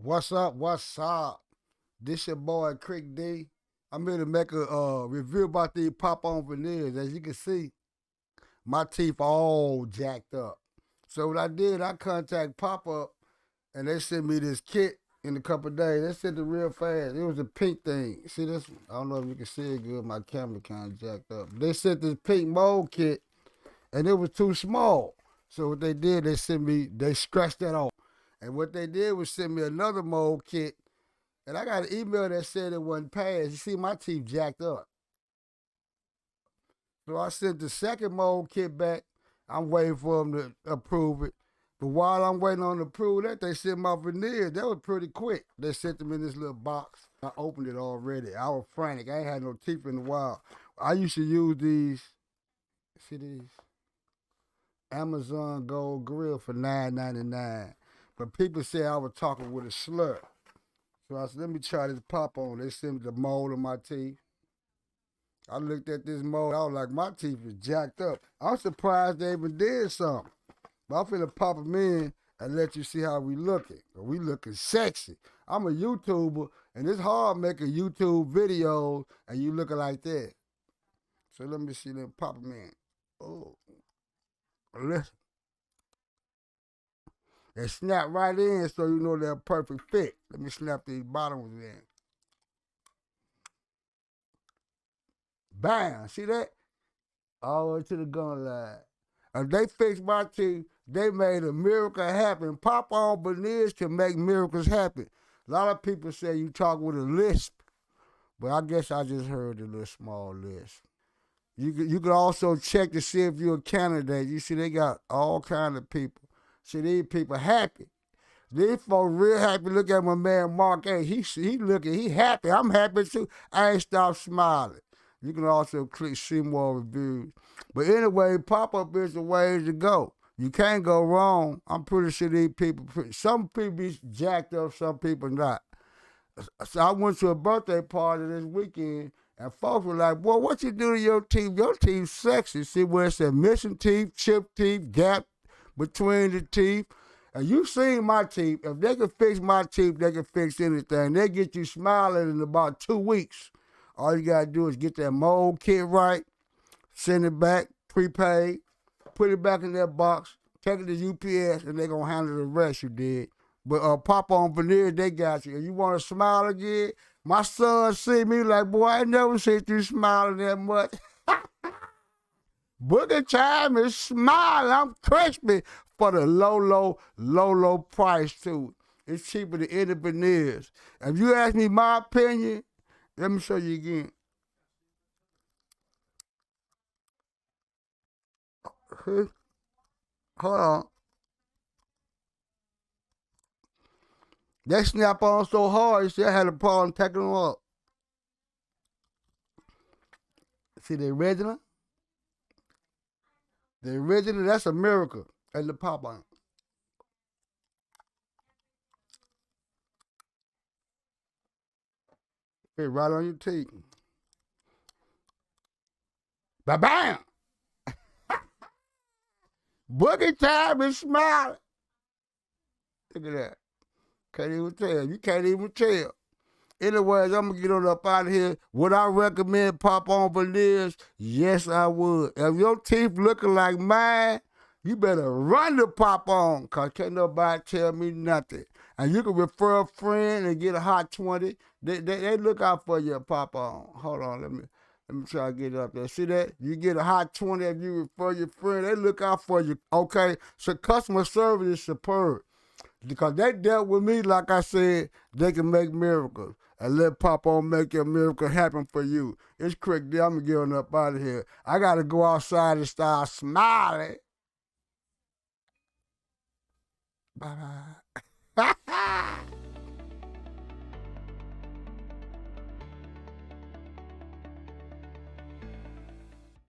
What's up? What's up? This your boy Kric D. I'm here to make a review about these Pop On Veneers. As you can see, my teeth all jacked up. So what I did, I contact Pop Up, and they sent me this kit in a couple of days. They sent it real fast. It was a pink thing. See this? I don't know if you can see it good. My camera kind of jacked up. They sent this pink mold kit, and it was too small. So what they did, they scratched that off. And what they did was send me another mold kit. And I got an email that said it wasn't passed. You see, my teeth jacked up. So I sent the second mold kit back. I'm waiting for them to approve it. But while I'm waiting on to approve that, they sent my veneers. That was pretty quick. They sent them in this little box. I opened it already. I was frantic. I ain't had no teeth in a while. I used to use these. See these? Amazon Gold Grill for $9.99. But people said I was talking with a slur. So I said, let me try this Pop On. They sent me the mold of my teeth. I looked at this mold. I was like, my teeth is jacked up. I'm surprised they even did something. But I'm finna pop them in and let you see how we looking. We looking sexy. I'm a YouTuber, and it's hard making YouTube videos, and you looking like that. So let me see them pop them in. Oh, listen. They snap right in so you know they're a perfect fit. Let me snap these bottoms in. Bam! See that? All the way to the gun line. And they fixed my teeth. They made a miracle happen. Pop On Veneers can make miracles happen. A lot of people say you talk with a lisp, but I guess I just heard a little small lisp. You can also check to see if you're a candidate. You see, they got all kind of people. See, these people happy. These folks real happy. Look at my man Mark A. He looking, he happy. I'm happy too. I ain't stopped smiling. You can also click see more reviews. But anyway, pop-up is the way to go. You can't go wrong. I'm pretty sure these people, some people be jacked up, some people not. So I went to a birthday party this weekend, and folks were like, boy, what you do to your teeth? Your teeth sexy. See where it said missing teeth, chipped teeth, gap between the teeth. And you seen my teeth. If they can fix my teeth, they can fix anything. They get you smiling in about 2 weeks. All you gotta do is get that mold kit right, send it back, prepaid, put it back in that box, take it to UPS, and they gonna handle the rest you did. But Pop On Veneers, they got you. If you wanna smile again, my son see me like, boy, I never seen you smiling that much. Booking time is smiling. I'm crispy for the low price too. It's cheaper than any veneers. If you ask me my opinion, let me show you again. Hold on. They snap on so hard, you see I had a problem taking them up. See the original? The original, that's a miracle. And the Pop On. Fit right on your teeth. Ba-bam! Boogie time is smiling. Look at that. Can't even tell. You can't even tell. Anyways, I'm going to get on up out of here. Would I recommend Pop On Veneers? Yes, I would. If your teeth looking like mine, you better run to Pop On, because can't nobody tell me nothing. And you can refer a friend and get a hot 20. They look out for you at Pop On. Hold on, let me try to get it up there. See that? You get a hot 20 if you refer your friend. They look out for you, okay? So customer service is superb. Because they dealt with me, like I said, they can make miracles. And let Pop On make your miracle happen for you. It's Kric D. I'm getting up out of here. I got to go outside and start smiling. Bye-bye.